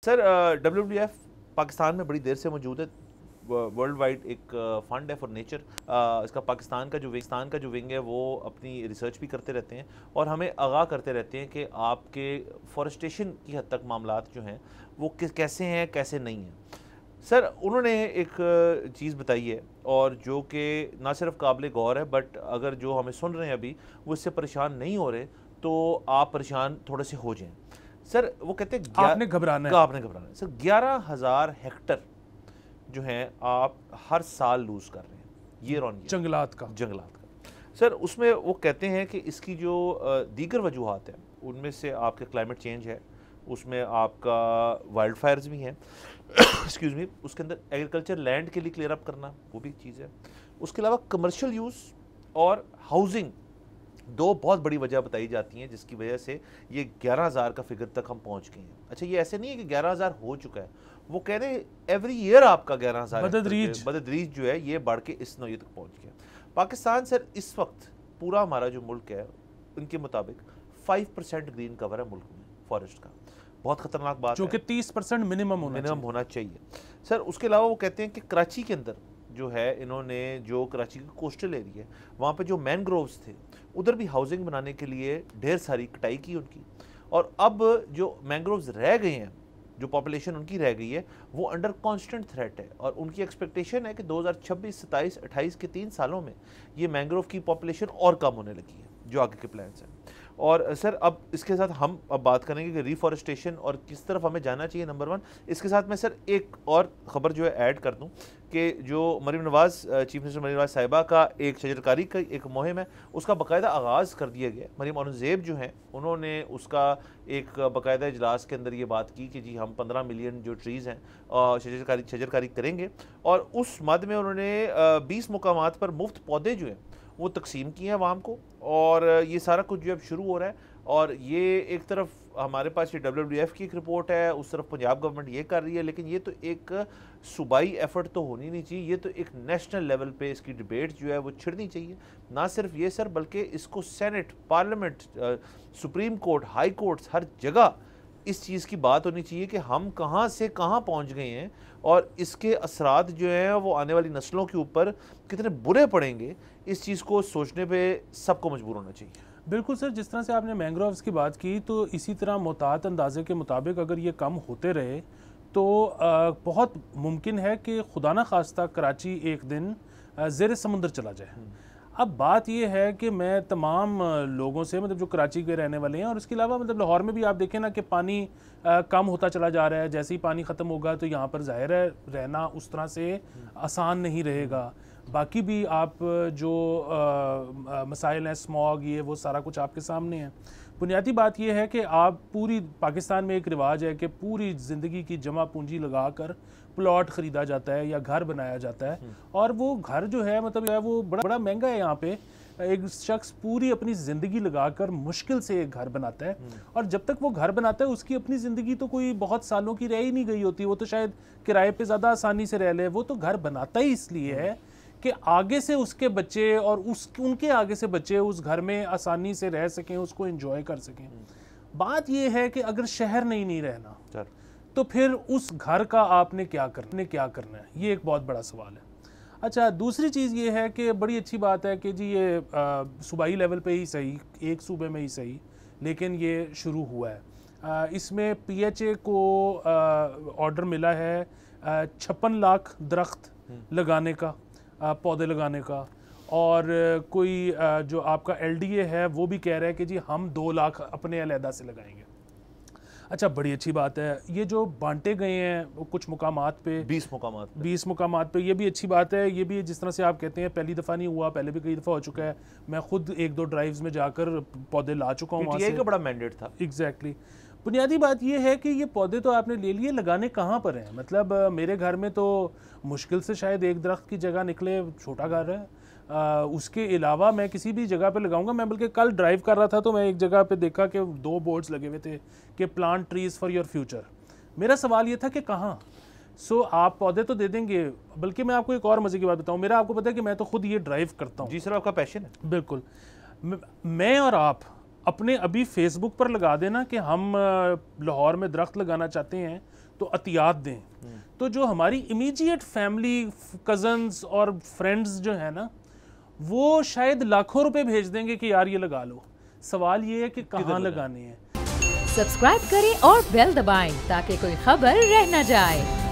Sir WWF Pakistan में बड़ी देर से मौजूद है। वर्ल्ड वाइड एक फंड है फॉर नेचर। इसका पाकिस्तान का जो विंग है वो अपनी रिसर्च भी करते रहते हैं और हमें आगाह करते रहते हैं कि आपके फॉरेस्टेशन की हद तक मामलात जो हैं वो कैसे हैं कैसे नहीं हैं। सर उन्होंने एक चीज़ बताई है और जो कि ना सिर्फ काबिल गौर है, बट अगर जो हमें सुन रहे हैं अभी वो इससे परेशान नहीं हो रहे तो आप परेशान थोड़े से हो जाएं। सर वो कहते हैं आपने घबराना है। सर 11,000 हेक्टर जो हैं आप हर साल लूज़ कर रहे हैं ईयर ऑन ईयर जंगलात का। सर उसमें वो कहते हैं कि इसकी जो दीगर वजूहात हैं उनमें से आपके क्लाइमेट चेंज है, उसमें आपका वाइल्ड फायर्स भी हैं एक्सक्यूज़ मी, उसके अंदर एग्रीकल्चर लैंड के लिए क्लियर अप करना वो भी एक चीज़ है। उसके अलावा कमर्शियल यूज़ और हाउसिंग दो बहुत बड़ी वजह बताई जाती हैं जिसकी वजह से ये 11,000 का फिगर तक हम पहुंच गए हैं। अच्छा ये ऐसे नहीं है कि 11,000 हो चुका है, वो कह रहे हैं एवरी ईयर आपका 11,000 बदतरीज जो है ये बढ़ के इस नौये तक पहुंच गया। पाकिस्तान सर इस वक्त पूरा हमारा जो मुल्क है उनके मुताबिक 5% ग्रीन कवर है मुल्क में फॉरेस्ट का, बहुत खतरनाक बात जो कि 30% मिनिमम होना चाहिए। सर उसके अलावा वो कहते हैं कि कराची के अंदर जो है इन्होंने जो कराची का कोस्टल एरिया है वहाँ पे जो मैनग्रोव्स थे उधर भी हाउसिंग बनाने के लिए ढेर सारी कटाई की उनकी, और अब जो मैनग्रोव्स रह गए हैं जो पॉपुलेशन उनकी रह गई है वो अंडर कांस्टेंट थ्रेट है और उनकी एक्सपेक्टेशन है कि 2026, 27, 28 के 3 सालों में ये मैंग्रोव की पॉपुलेशन और कम होने लगी है जो आगे के प्लान्स हैं। और सर अब इसके साथ हम अब बात करेंगे कि रिफॉरेस्टेशन और किस तरफ हमें जाना चाहिए, नंबर 1। इसके साथ मैं सर एक और ख़बर जो है ऐड कर दूं कि जो मरीम नवाज़ चीफ मिनिस्टर मरीम नवाज़ साहिबा का एक शजरकारी का एक मुहिम है उसका बाकायदा आगाज़ कर दिया गया। मरीम औरंगज़ेब जो हैं उन्होंने उसका एक बाकायदा इजलास के अंदर ये बात की कि जी हम 15 मिलियन जो ट्रीज़ हैं शजरकारी करेंगे, और उस मद में उन्होंने 20 मुकामात पर मुफ्त पौधे जो हैं वो तकसीम किए हैं अवाम को, और ये सारा कुछ जो अब शुरू हो रहा है। और ये एक तरफ हमारे पास ये WWF की एक रिपोर्ट है, उस तरफ पंजाब गवर्नमेंट ये कर रही है, लेकिन ये तो एक सूबाई एफर्ट तो होनी नहीं चाहिए, ये तो एक नेशनल लेवल पे इसकी डिबेट जो है वो छिड़नी चाहिए। ना सिर्फ ये सर बल्कि इसको senate, parliament, supreme court, high courts, हर जगह इस चीज़ की बात होनी चाहिए कि हम कहाँ से कहाँ पहुँच गए हैं और इसके असरात जो हैं वो आने वाली नस्लों के ऊपर कितने बुरे पड़ेंगे, इस चीज़ को सोचने पे सबको मजबूर होना चाहिए। बिल्कुल सर, जिस तरह से आपने मैंग्रोव्स की बात की तो इसी तरह मुतात अंदाजे के मुताबिक अगर ये कम होते रहे तो बहुत मुमकिन है कि खुदा न खास्ता कराची एक दिन ज़ेर समुंदर चला जाए। अब बात यह है कि मैं तमाम लोगों से मतलब जो कराची के रहने वाले हैं और इसके अलावा मतलब लाहौर में भी आप देखें ना कि पानी कम होता चला जा रहा है, जैसे ही पानी ख़त्म होगा तो यहाँ पर ज़ाहिर है रहना उस तरह से आसान नहीं रहेगा। बाकी भी आप जो मसाइल हैं, स्मॉग, ये वो सारा कुछ आपके सामने है। बुनियादी बात यह है कि आप पूरी पाकिस्तान में एक रिवाज है कि पूरी ज़िंदगी की जमा पूंजी लगाकर प्लॉट ख़रीदा जाता है या घर बनाया जाता है, और वो घर जो है मतलब है वो बड़ा महंगा है। यहाँ पे एक शख्स पूरी अपनी ज़िंदगी लगाकर मुश्किल से एक घर बनाता है, और जब तक वो घर बनाता है उसकी अपनी ज़िंदगी तो कोई बहुत सालों की रह ही नहीं गई होती, वो तो शायद किराए पे ज़्यादा आसानी से रह ले। वो तो घर बनाता ही इसलिए है कि आगे से उसके बच्चे और उनके आगे से बच्चे उस घर में आसानी से रह सकें, उसको एंजॉय कर सकें। बात यह है कि अगर शहर नहीं रहना तो फिर उस घर का आपने क्या करना है, ये एक बहुत बड़ा सवाल है। अच्छा, दूसरी चीज़ ये है कि बड़ी अच्छी बात है कि जी ये सूबाई लेवल पे ही सही, एक सूबे में ही सही, लेकिन ये शुरू हुआ है। इसमें PHA को ऑर्डर मिला है 56 लाख दरख्त लगाने का, पौधे लगाने का, और कोई जो आपका LDA है वो भी कह रहा है कि जी हम 2 लाख अपने अलहदा से लगाएंगे। अच्छा, बड़ी अच्छी बात है। ये जो बांटे गए हैं कुछ मुकामात पे, 20 मुकामात पे, ये भी अच्छी बात है। ये भी जिस तरह से आप कहते हैं पहली दफ़ा नहीं हुआ, पहले भी कई दफ़ा हो चुका है। मैं खुद 1-2 ड्राइव्स में जाकर पौधे ला चुका हूँ वहाँ से। का बड़ा मैंडेट था। एग्जैक्टली। बुनियादी बात ये है कि ये पौधे तो आपने ले लिए, लगाने कहाँ पर हैं? मतलब मेरे घर में तो मुश्किल से शायद एक दरख्त की जगह निकले, छोटा घर है। उसके अलावा मैं किसी भी जगह पे लगाऊंगा। मैं बल्कि कल ड्राइव कर रहा था तो मैं एक जगह पे देखा कि 2 बोर्ड्स लगे हुए थे कि plant trees for your future. मेरा सवाल ये था कि कहाँ? आप पौधे तो दे देंगे, बल्कि मैं आपको एक और मजे की बात बताऊं, मेरा आपको पता है कि मैं तो खुद ये ड्राइव करता हूँ। जी सर, आपका पैशन है। बिल्कुल। मैं और आप अपने अभी फेसबुक पर लगा देना कि हम लाहौर में दरख्त लगाना चाहते हैं, तो अतियात दें। तो जो हमारी इमीडिएट फैमिली, कजन्स और फ्रेंड्स जो है ना, वो शायद लाखों रुपए भेज देंगे कि यार ये लगा लो। सवाल ये है कि कहाँ लगाने हैं। सब्सक्राइब करें और बेल दबाएं ताकि कोई खबर रह न जाए।